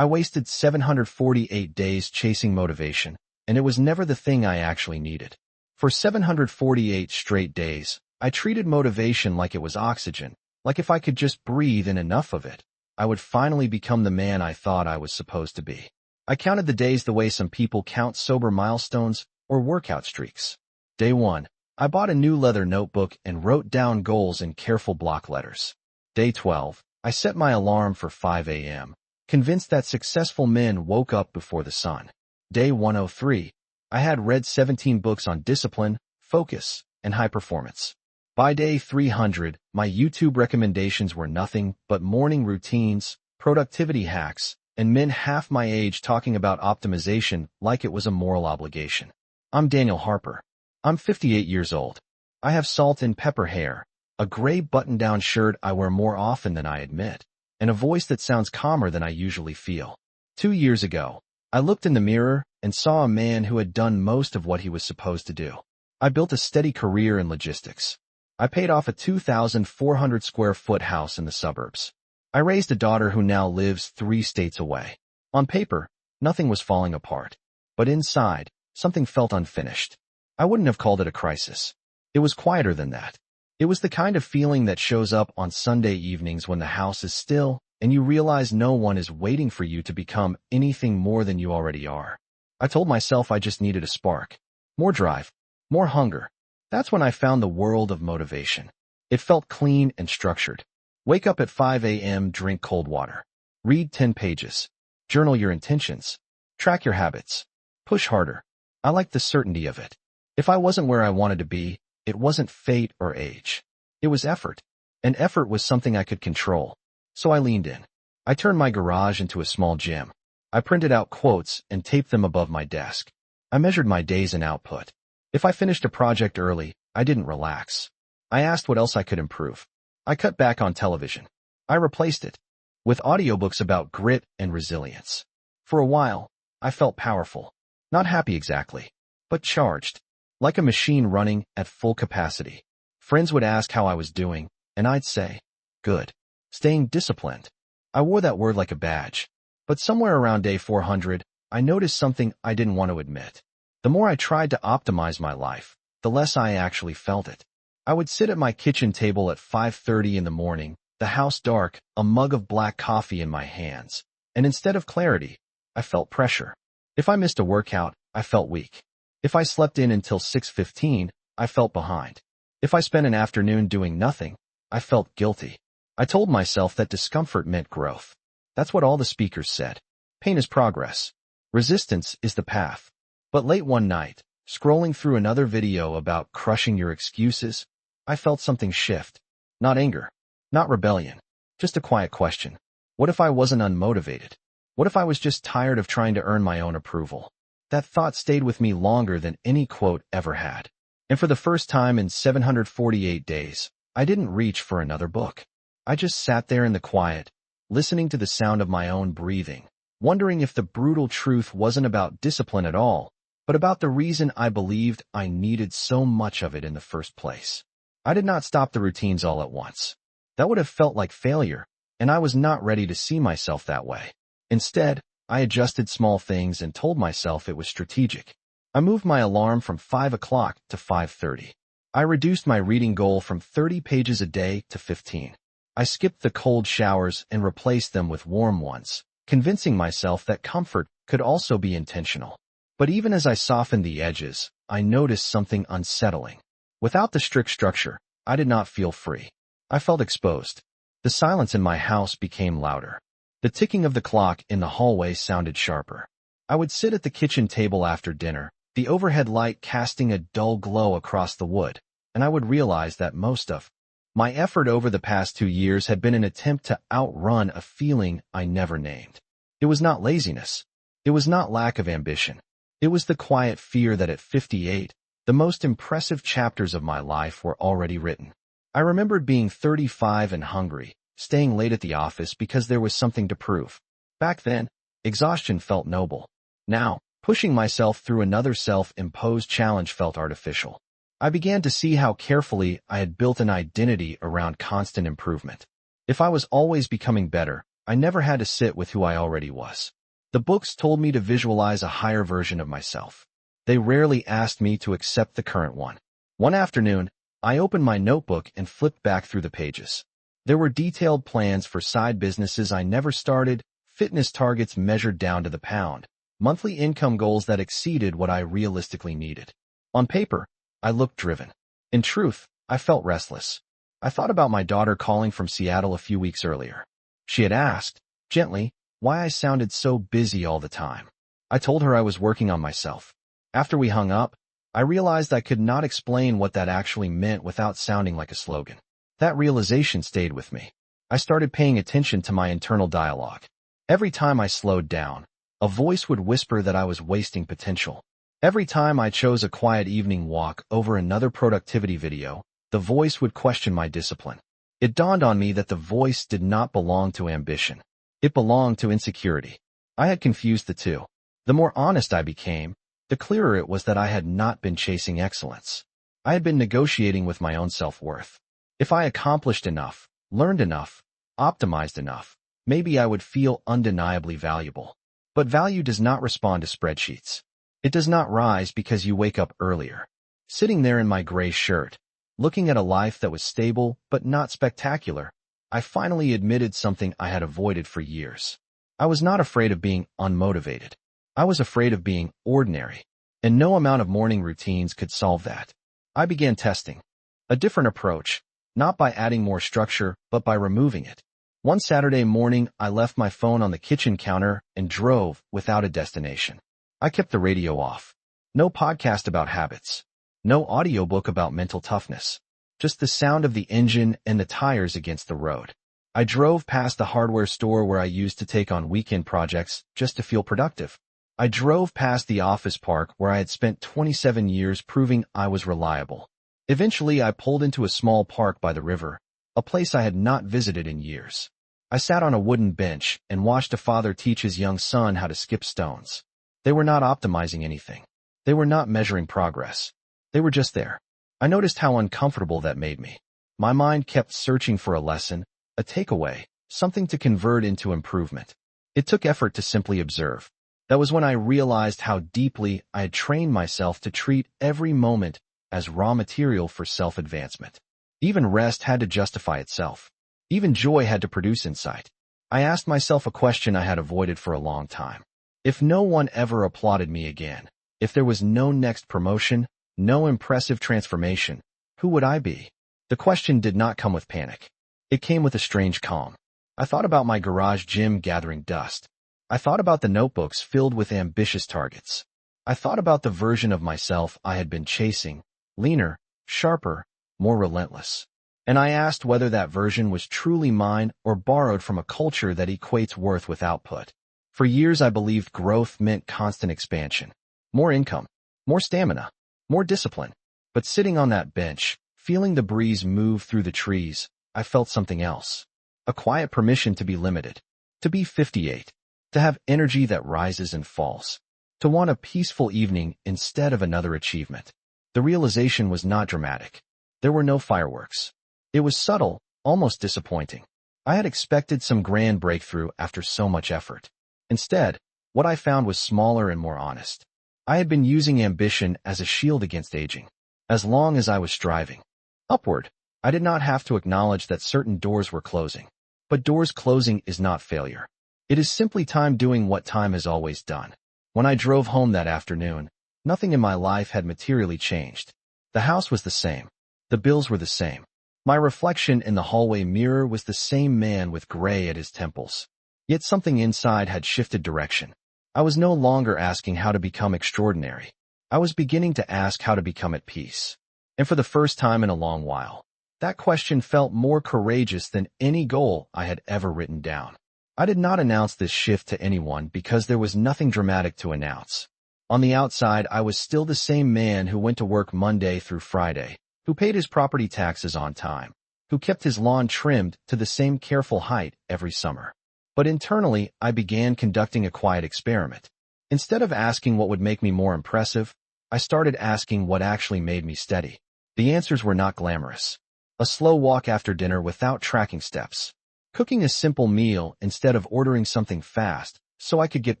I wasted 748 days chasing motivation, and it was never the thing I actually needed. For 748 straight days, I treated motivation like it was oxygen, like if I could just breathe in enough of it, I would finally become the man I thought I was supposed to be. I counted the days the way some people count sober milestones or workout streaks. Day 1. I bought a new leather notebook and wrote down goals in careful block letters. Day 12. I set my alarm for 5 a.m., convinced that successful men woke up before the sun. Day 103. I had read 17 books on discipline, focus, and high performance. By day 300, my YouTube recommendations were nothing but morning routines, productivity hacks, and men half my age talking about optimization like it was a moral obligation. I'm Daniel Harper. I'm 58 years old. I have salt and pepper hair, a gray button-down shirt I wear more often than I admit, and a voice that sounds calmer than I usually feel. 2 years ago, I looked in the mirror and saw a man who had done most of what he was supposed to do. I built a steady career in logistics. I paid off a 2,400 square foot house in the suburbs. I raised a daughter who now lives 3 states away. On paper, nothing was falling apart, but inside, something felt unfinished. I wouldn't have called it a crisis. It was quieter than that. It was the kind of feeling that shows up on Sunday evenings when the house is still and you realize no one is waiting for you to become anything more than you already are. I told myself I just needed a spark. More drive. More hunger. That's when I found the world of motivation. It felt clean and structured. Wake up at 5 a.m., drink cold water. Read 10 pages. Journal your intentions. Track your habits. Push harder. I liked the certainty of it. If I wasn't where I wanted to be, it wasn't fate or age. It was effort. And effort was something I could control. So I leaned in. I turned my garage into a small gym. I printed out quotes and taped them above my desk. I measured my days and output. If I finished a project early, I didn't relax. I asked what else I could improve. I cut back on television. I replaced it with audiobooks about grit and resilience. For a while, I felt powerful. Not happy exactly, but charged. Like a machine running at full capacity. Friends would ask how I was doing, and I'd say, good. Staying disciplined. I wore that word like a badge. But somewhere around day 400, I noticed something I didn't want to admit. The more I tried to optimize my life, the less I actually felt it. I would sit at my kitchen table at 5:30 in the morning, the house dark, a mug of black coffee in my hands, and instead of clarity, I felt pressure. If I missed a workout, I felt weak. If I slept in until 6:15, I felt behind. If I spent an afternoon doing nothing, I felt guilty. I told myself that discomfort meant growth. That's what all the speakers said. Pain is progress. Resistance is the path. But late one night, scrolling through another video about crushing your excuses, I felt something shift. Not anger. Not rebellion. Just a quiet question. What if I wasn't unmotivated? What if I was just tired of trying to earn my own approval? That thought stayed with me longer than any quote ever had. And for the first time in 748 days, I didn't reach for another book. I just sat there in the quiet, listening to the sound of my own breathing, wondering if the brutal truth wasn't about discipline at all, but about the reason I believed I needed so much of it in the first place. I did not stop the routines all at once. That would have felt like failure, and I was not ready to see myself that way. Instead, I adjusted small things and told myself it was strategic. I moved my alarm from 5 o'clock to 5:30. I reduced my reading goal from 30 pages a day to 15. I skipped the cold showers and replaced them with warm ones, convincing myself that comfort could also be intentional. But even as I softened the edges, I noticed something unsettling. Without the strict structure, I did not feel free. I felt exposed. The silence in my house became louder. The ticking of the clock in the hallway sounded sharper. I would sit at the kitchen table after dinner, the overhead light casting a dull glow across the wood, and I would realize that most of my effort over the past 2 years had been an attempt to outrun a feeling I never named. It was not laziness. It was not lack of ambition. It was the quiet fear that at 58, the most impressive chapters of my life were already written. I remembered being 35 and hungry, staying late at the office because there was something to prove. Back then, exhaustion felt noble. Now, pushing myself through another self-imposed challenge felt artificial. I began to see how carefully I had built an identity around constant improvement. If I was always becoming better, I never had to sit with who I already was. The books told me to visualize a higher version of myself. They rarely asked me to accept the current one. One afternoon, I opened my notebook and flipped back through the pages. There were detailed plans for side businesses I never started, fitness targets measured down to the pound, monthly income goals that exceeded what I realistically needed. On paper, I looked driven. In truth, I felt restless. I thought about my daughter calling from Seattle a few weeks earlier. She had asked, gently, why I sounded so busy all the time. I told her I was working on myself. After we hung up, I realized I could not explain what that actually meant without sounding like a slogan. That realization stayed with me. I started paying attention to my internal dialogue. Every time I slowed down, a voice would whisper that I was wasting potential. Every time I chose a quiet evening walk over another productivity video, the voice would question my discipline. It dawned on me that the voice did not belong to ambition. It belonged to insecurity. I had confused the two. The more honest I became, the clearer it was that I had not been chasing excellence. I had been negotiating with my own self-worth. If I accomplished enough, learned enough, optimized enough, maybe I would feel undeniably valuable. But value does not respond to spreadsheets. It does not rise because you wake up earlier. Sitting there in my gray shirt, looking at a life that was stable but not spectacular, I finally admitted something I had avoided for years. I was not afraid of being unmotivated. I was afraid of being ordinary, and no amount of morning routines could solve that. I began testing a different approach, not by adding more structure, but by removing it. One Saturday morning, I left my phone on the kitchen counter and drove without a destination. I kept the radio off. No podcast about habits. No audiobook about mental toughness. Just the sound of the engine and the tires against the road. I drove past the hardware store where I used to take on weekend projects just to feel productive. I drove past the office park where I had spent 27 years proving I was reliable. Eventually, I pulled into a small park by the river, a place I had not visited in years. I sat on a wooden bench and watched a father teach his young son how to skip stones. They were not optimizing anything. They were not measuring progress. They were just there. I noticed how uncomfortable that made me. My mind kept searching for a lesson, a takeaway, something to convert into improvement. It took effort to simply observe. That was when I realized how deeply I had trained myself to treat every moment as raw material for self-advancement. Even rest had to justify itself. Even joy had to produce insight. I asked myself a question I had avoided for a long time. If no one ever applauded me again, if there was no next promotion, no impressive transformation, who would I be? The question did not come with panic. It came with a strange calm. I thought about my garage gym gathering dust. I thought about the notebooks filled with ambitious targets. I thought about the version of myself I had been chasing, leaner, sharper, more relentless. And I asked whether that version was truly mine or borrowed from a culture that equates worth with output. For years I believed growth meant constant expansion. More income, more stamina, more discipline. But sitting on that bench, feeling the breeze move through the trees, I felt something else. A quiet permission to be limited. To be 58. To have energy that rises and falls. To want a peaceful evening instead of another achievement. The realization was not dramatic. There were no fireworks. It was subtle, almost disappointing. I had expected some grand breakthrough after so much effort. Instead, what I found was smaller and more honest. I had been using ambition as a shield against aging. As long as I was striving upward, I did not have to acknowledge that certain doors were closing. But doors closing is not failure. It is simply time doing what time has always done. When I drove home that afternoon, nothing in my life had materially changed. The house was the same. The bills were the same. My reflection in the hallway mirror was the same man with gray at his temples. Yet something inside had shifted direction. I was no longer asking how to become extraordinary. I was beginning to ask how to become at peace. And for the first time in a long while, that question felt more courageous than any goal I had ever written down. I did not announce this shift to anyone because there was nothing dramatic to announce. On the outside, I was still the same man who went to work Monday through Friday, who paid his property taxes on time, who kept his lawn trimmed to the same careful height every summer. But internally, I began conducting a quiet experiment. Instead of asking what would make me more impressive, I started asking what actually made me steady. The answers were not glamorous. A slow walk after dinner without tracking steps. Cooking a simple meal instead of ordering something fast so I could get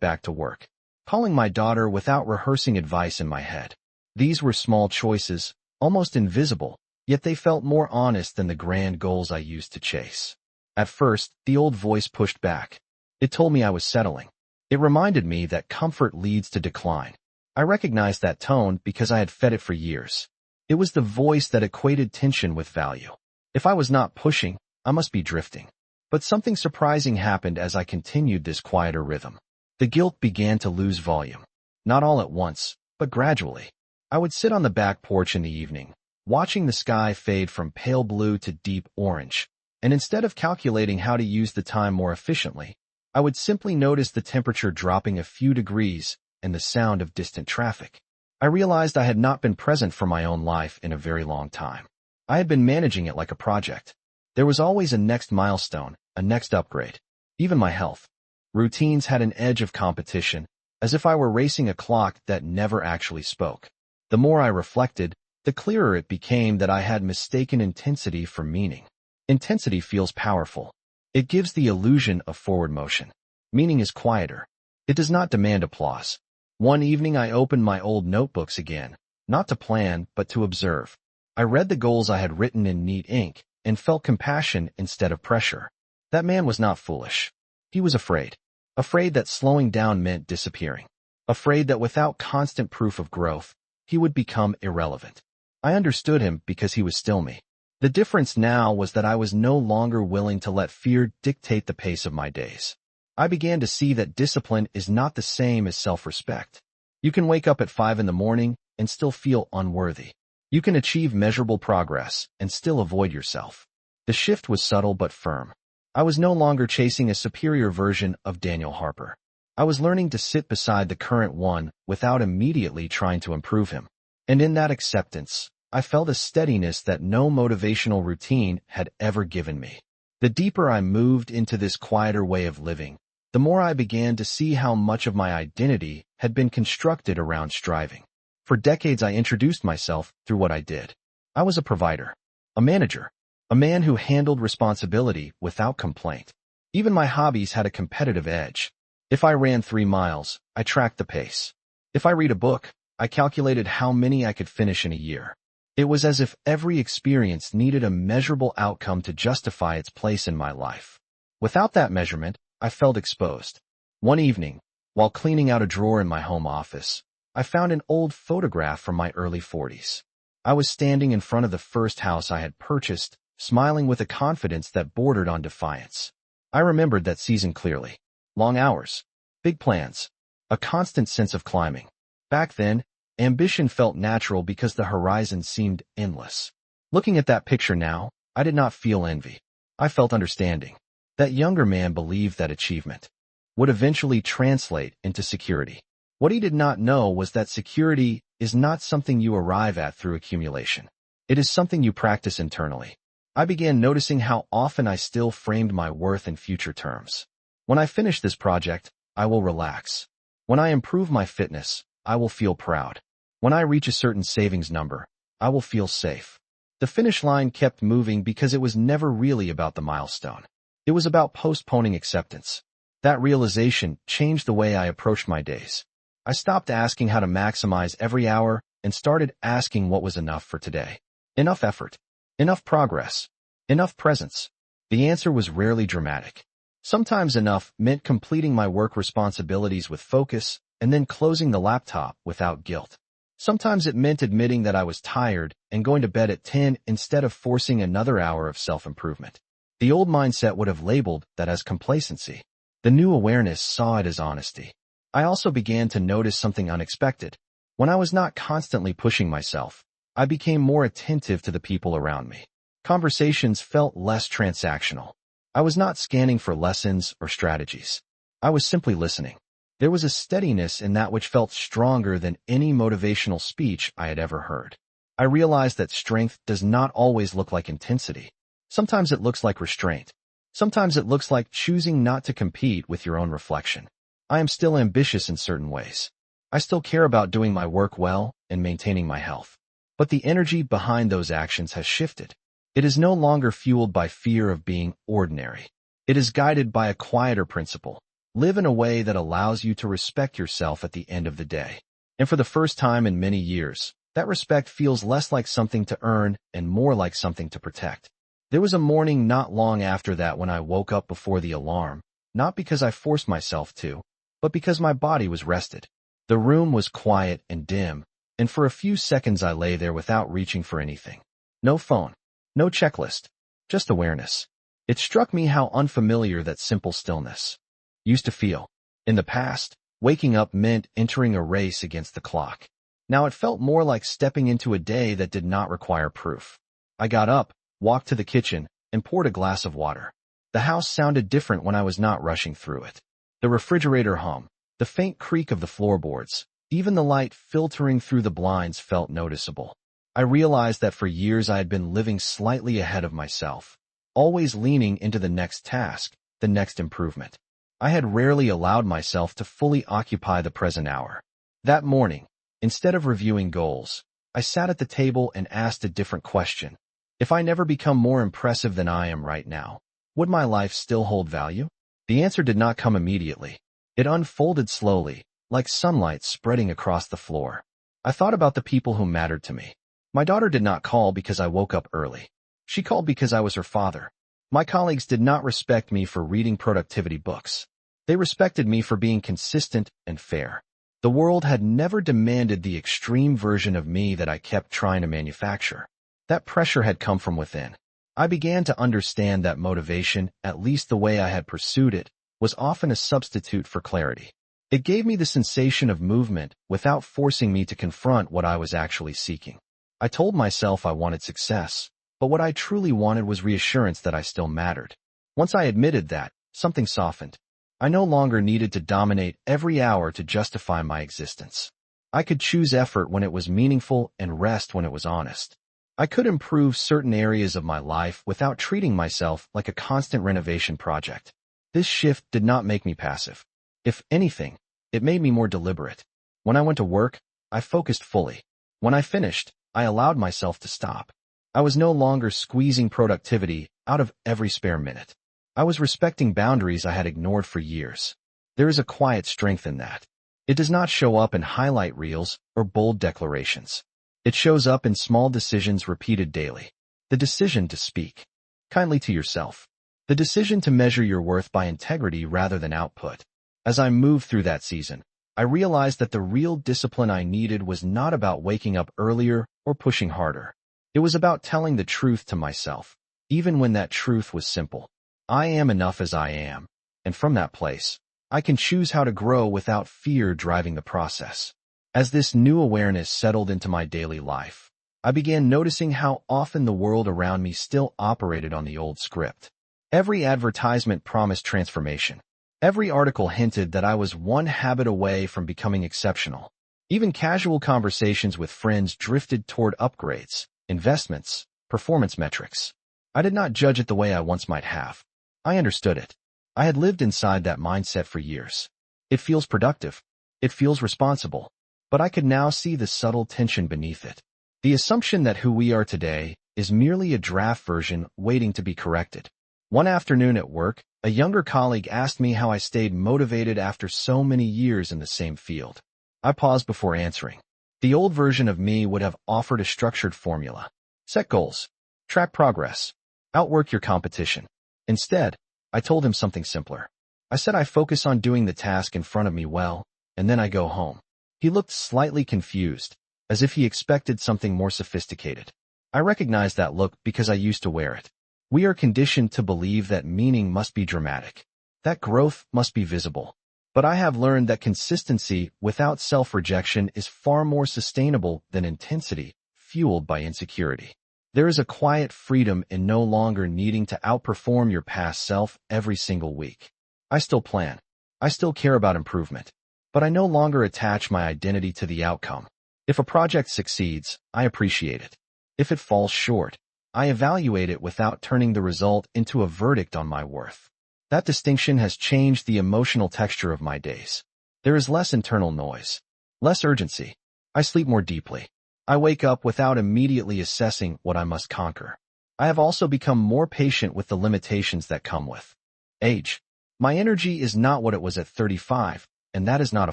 back to work. Calling my daughter without rehearsing advice in my head. These were small choices, almost invisible, yet they felt more honest than the grand goals I used to chase. At first, the old voice pushed back. It told me I was settling. It reminded me that comfort leads to decline. I recognized that tone because I had fed it for years. It was the voice that equated tension with value. If I was not pushing, I must be drifting. But something surprising happened as I continued this quieter rhythm. The guilt began to lose volume. Not all at once, but gradually. I would sit on the back porch in the evening, watching the sky fade from pale blue to deep orange, and instead of calculating how to use the time more efficiently, I would simply notice the temperature dropping a few degrees and the sound of distant traffic. I realized I had not been present for my own life in a very long time. I had been managing it like a project. There was always a next milestone, a next upgrade. Even my health. Routines had an edge of competition, as if I were racing a clock that never actually spoke. The more I reflected, the clearer it became that I had mistaken intensity for meaning. Intensity feels powerful. It gives the illusion of forward motion. Meaning is quieter. It does not demand applause. One evening I opened my old notebooks again, not to plan, but to observe. I read the goals I had written in neat ink and felt compassion instead of pressure. That man was not foolish. He was afraid. Afraid that slowing down meant disappearing. Afraid that without constant proof of growth, he would become irrelevant. I understood him because he was still me. The difference now was that I was no longer willing to let fear dictate the pace of my days. I began to see that discipline is not the same as self-respect. You can wake up at 5 in the morning and still feel unworthy. You can achieve measurable progress and still avoid yourself. The shift was subtle but firm. I was no longer chasing a superior version of Daniel Harper. I was learning to sit beside the current one without immediately trying to improve him. And in that acceptance, I felt a steadiness that no motivational routine had ever given me. The deeper I moved into this quieter way of living, the more I began to see how much of my identity had been constructed around striving. For decades I introduced myself through what I did. I was a provider, a manager, a man who handled responsibility without complaint. Even my hobbies had a competitive edge. If I ran 3 miles, I tracked the pace. If I read a book, I calculated how many I could finish in a year. It was as if every experience needed a measurable outcome to justify its place in my life. Without that measurement, I felt exposed. One evening, while cleaning out a drawer in my home office, I found an old photograph from my early 40s. I was standing in front of the first house I had purchased, smiling with a confidence that bordered on defiance. I remembered that season clearly. Long hours, big plans, a constant sense of climbing. Back then, ambition felt natural because the horizon seemed endless. Looking at that picture now, I did not feel envy. I felt understanding. That younger man believed that achievement would eventually translate into security. What he did not know was that security is not something you arrive at through accumulation. It is something you practice internally. I began noticing how often I still framed my worth in future terms. When I finish this project, I will relax. When I improve my fitness, I will feel proud. When I reach a certain savings number, I will feel safe. The finish line kept moving because it was never really about the milestone. It was about postponing acceptance. That realization changed the way I approached my days. I stopped asking how to maximize every hour and started asking what was enough for today. Enough effort. Enough progress. Enough presence. The answer was rarely dramatic. Sometimes enough meant completing my work responsibilities with focus and then closing the laptop without guilt. Sometimes it meant admitting that I was tired and going to bed at 10 instead of forcing another hour of self-improvement. The old mindset would have labeled that as complacency. The new awareness saw it as honesty. I also began to notice something unexpected. When I was not constantly pushing myself, I became more attentive to the people around me. Conversations felt less transactional. I was not scanning for lessons or strategies. I was simply listening. There was a steadiness in that which felt stronger than any motivational speech I had ever heard. I realized that strength does not always look like intensity. Sometimes it looks like restraint. Sometimes it looks like choosing not to compete with your own reflection. I am still ambitious in certain ways. I still care about doing my work well and maintaining my health. But the energy behind those actions has shifted. It is no longer fueled by fear of being ordinary. It is guided by a quieter principle. Live in a way that allows you to respect yourself at the end of the day. And for the first time in many years, that respect feels less like something to earn and more like something to protect. There was a morning not long after that when I woke up before the alarm, not because I forced myself to, but because my body was rested. The room was quiet and dim, and for a few seconds I lay there without reaching for anything. No phone, no checklist, just awareness. It struck me how unfamiliar that simple stillness used to feel. In the past, waking up meant entering a race against the clock. Now it felt more like stepping into a day that did not require proof. I got up, walked to the kitchen, and poured a glass of water. The house sounded different when I was not rushing through it. The refrigerator hum, the faint creak of the floorboards, even the light filtering through the blinds felt noticeable. I realized that for years I had been living slightly ahead of myself, always leaning into the next task, the next improvement. I had rarely allowed myself to fully occupy the present hour. That morning, instead of reviewing goals, I sat at the table and asked a different question. If I never become more impressive than I am right now, would my life still hold value? The answer did not come immediately. It unfolded slowly, like sunlight spreading across the floor. I thought about the people who mattered to me. My daughter did not call because I woke up early. She called because I was her father. My colleagues did not respect me for reading productivity books. They respected me for being consistent and fair. The world had never demanded the extreme version of me that I kept trying to manufacture. That pressure had come from within. I began to understand that motivation, at least the way I had pursued it, was often a substitute for clarity. It gave me the sensation of movement without forcing me to confront what I was actually seeking. I told myself I wanted success, but what I truly wanted was reassurance that I still mattered. Once I admitted that, something softened. I no longer needed to dominate every hour to justify my existence. I could choose effort when it was meaningful and rest when it was honest. I could improve certain areas of my life without treating myself like a constant renovation project. This shift did not make me passive. If anything, it made me more deliberate. When I went to work, I focused fully. When I finished, I allowed myself to stop. I was no longer squeezing productivity out of every spare minute. I was respecting boundaries I had ignored for years. There is a quiet strength in that. It does not show up in highlight reels or bold declarations. It shows up in small decisions repeated daily. The decision to speak kindly to yourself. The decision to measure your worth by integrity rather than output. As I moved through that season, I realized that the real discipline I needed was not about waking up earlier or pushing harder. It was about telling the truth to myself, even when that truth was simple. I am enough as I am, and from that place, I can choose how to grow without fear driving the process. As this new awareness settled into my daily life, I began noticing how often the world around me still operated on the old script. Every advertisement promised transformation. Every article hinted that I was one habit away from becoming exceptional. Even casual conversations with friends drifted toward upgrades, investments, performance metrics. I did not judge it the way I once might have. I understood it. I had lived inside that mindset for years. It feels productive. It feels responsible. But I could now see the subtle tension beneath it. The assumption that who we are today is merely a draft version waiting to be corrected. One afternoon at work, a younger colleague asked me how I stayed motivated after so many years in the same field. I paused before answering. The old version of me would have offered a structured formula. Set goals. Track progress. Outwork your competition. Instead, I told him something simpler. I said I focus on doing the task in front of me well, and then I go home. He looked slightly confused, as if he expected something more sophisticated. I recognized that look because I used to wear it. We are conditioned to believe that meaning must be dramatic, that growth must be visible. But I have learned that consistency without self-rejection is far more sustainable than intensity fueled by insecurity. There is a quiet freedom in no longer needing to outperform your past self every single week. I still plan. I still care about improvement. But I no longer attach my identity to the outcome. If a project succeeds, I appreciate it. If it falls short, I evaluate it without turning the result into a verdict on my worth. That distinction has changed the emotional texture of my days. There is less internal noise, less urgency. I sleep more deeply. I wake up without immediately assessing what I must conquer. I have also become more patient with the limitations that come with Age. My energy is not what it was at 35, and that is not a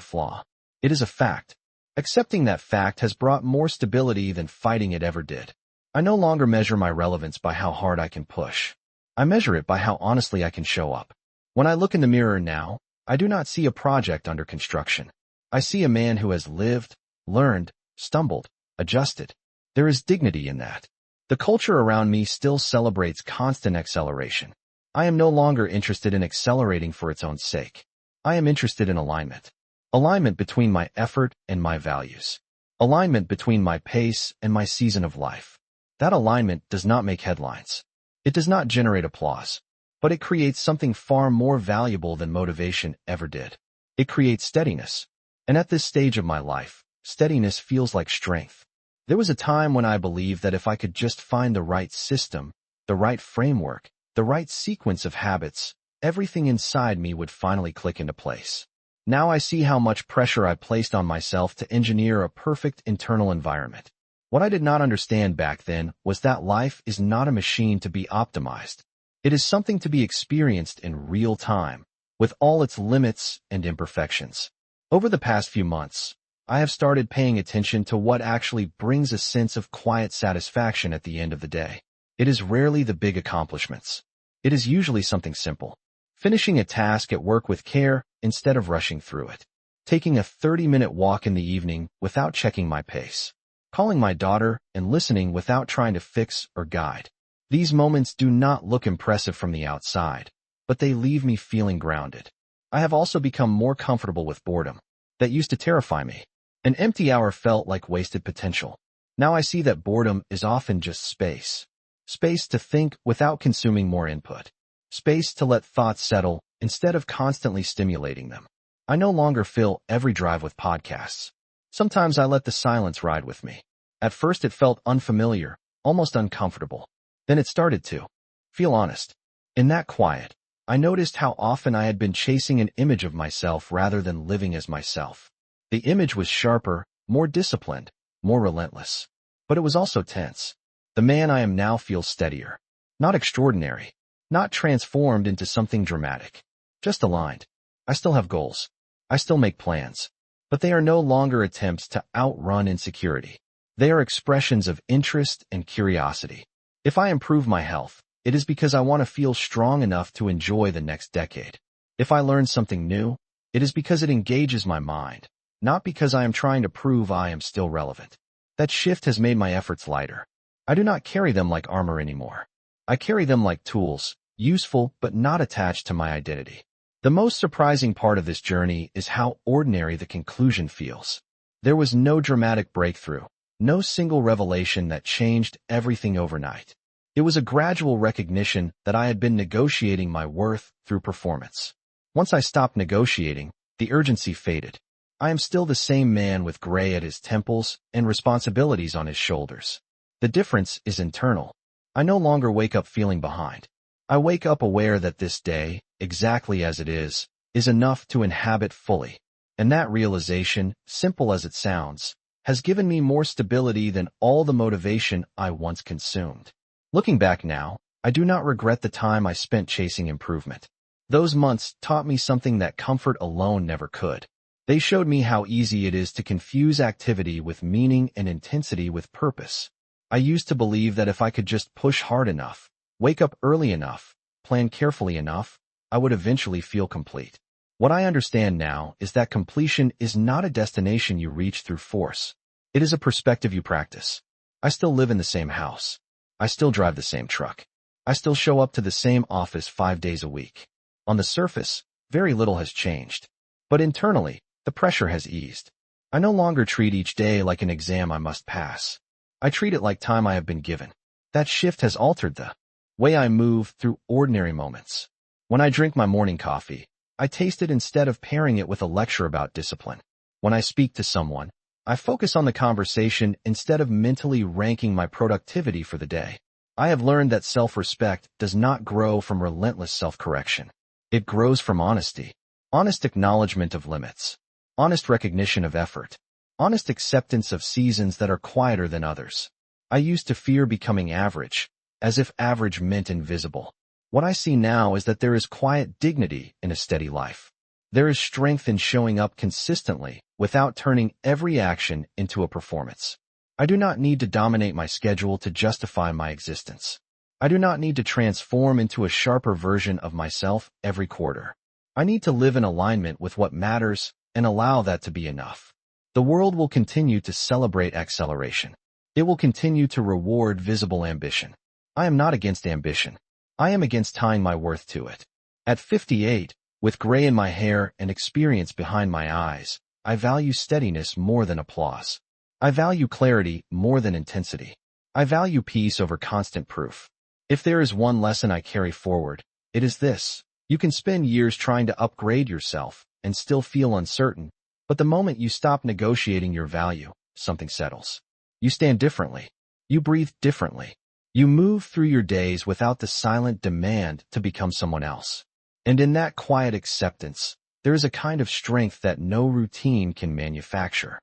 flaw. It is a fact. Accepting that fact has brought more stability than fighting it ever did. I no longer measure my relevance by how hard I can push. I measure it by how honestly I can show up. When I look in the mirror now, I do not see a project under construction. I see a man who has lived, learned, stumbled, adjusted. There is dignity in that. The culture around me still celebrates constant acceleration. I am no longer interested in accelerating for its own sake. I am interested in alignment. Alignment between my effort and my values. Alignment between my pace and my season of life. That alignment does not make headlines. It does not generate applause, but it creates something far more valuable than motivation ever did. It creates steadiness. And at this stage of my life, steadiness feels like strength. There was a time when I believed that if I could just find the right system, the right framework, the right sequence of habits, everything inside me would finally click into place. Now I see how much pressure I placed on myself to engineer a perfect internal environment. What I did not understand back then was that life is not a machine to be optimized. It is something to be experienced in real time, with all its limits and imperfections. Over the past few months, I have started paying attention to what actually brings a sense of quiet satisfaction at the end of the day. It is rarely the big accomplishments. It is usually something simple. Finishing a task at work with care instead of rushing through it. Taking a 30-minute walk in the evening without checking my pace. Calling my daughter and listening without trying to fix or guide. These moments do not look impressive from the outside, but they leave me feeling grounded. I have also become more comfortable with boredom. That used to terrify me. An empty hour felt like wasted potential. Now I see that boredom is often just space. Space to think without consuming more input. Space to let thoughts settle instead of constantly stimulating them. I no longer fill every drive with podcasts. Sometimes I let the silence ride with me. At first it felt unfamiliar, almost uncomfortable. Then it started to feel honest. In that quiet, I noticed how often I had been chasing an image of myself rather than living as myself. The image was sharper, more disciplined, more relentless. But it was also tense. The man I am now feels steadier. Not extraordinary. Not transformed into something dramatic. Just aligned. I still have goals. I still make plans. But they are no longer attempts to outrun insecurity. They are expressions of interest and curiosity. If I improve my health, it is because I want to feel strong enough to enjoy the next decade. If I learn something new, it is because it engages my mind, not because I am trying to prove I am still relevant. That shift has made my efforts lighter. I do not carry them like armor anymore. I carry them like tools, useful but not attached to my identity. The most surprising part of this journey is how ordinary the conclusion feels. There was no dramatic breakthrough, no single revelation that changed everything overnight. It was a gradual recognition that I had been negotiating my worth through performance. Once I stopped negotiating, the urgency faded. I am still the same man with gray at his temples and responsibilities on his shoulders. The difference is internal. I no longer wake up feeling behind. I wake up aware that this day, exactly as it is enough to inhabit fully. And that realization, simple as it sounds, has given me more stability than all the motivation I once consumed. Looking back now, I do not regret the time I spent chasing improvement. Those months taught me something that comfort alone never could. They showed me how easy it is to confuse activity with meaning and intensity with purpose. I used to believe that if I could just push hard enough, wake up early enough, plan carefully enough, I would eventually feel complete. What I understand now is that completion is not a destination you reach through force. It is a perspective you practice. I still live in the same house. I still drive the same truck. I still show up to the same office 5 days a week. On the surface, very little has changed. But internally, the pressure has eased. I no longer treat each day like an exam I must pass. I treat it like time I have been given. That shift has altered the way I move through ordinary moments. When I drink my morning coffee, I taste it instead of pairing it with a lecture about discipline. When I speak to someone, I focus on the conversation instead of mentally ranking my productivity for the day. I have learned that self-respect does not grow from relentless self-correction. It grows from honesty. Honest acknowledgement of limits. Honest recognition of effort. Honest acceptance of seasons that are quieter than others. I used to fear becoming average, as if average meant invisible. What I see now is that there is quiet dignity in a steady life. There is strength in showing up consistently without turning every action into a performance. I do not need to dominate my schedule to justify my existence. I do not need to transform into a sharper version of myself every quarter. I need to live in alignment with what matters and allow that to be enough. The world will continue to celebrate acceleration. It will continue to reward visible ambition. I am not against ambition. I am against tying my worth to it. At 58, with gray in my hair and experience behind my eyes, I value steadiness more than applause. I value clarity more than intensity. I value peace over constant proof. If there is one lesson I carry forward, it is this. You can spend years trying to upgrade yourself and still feel uncertain, but the moment you stop negotiating your value, something settles. You stand differently. You breathe differently. You move through your days without the silent demand to become someone else. And in that quiet acceptance, there is a kind of strength that no routine can manufacture.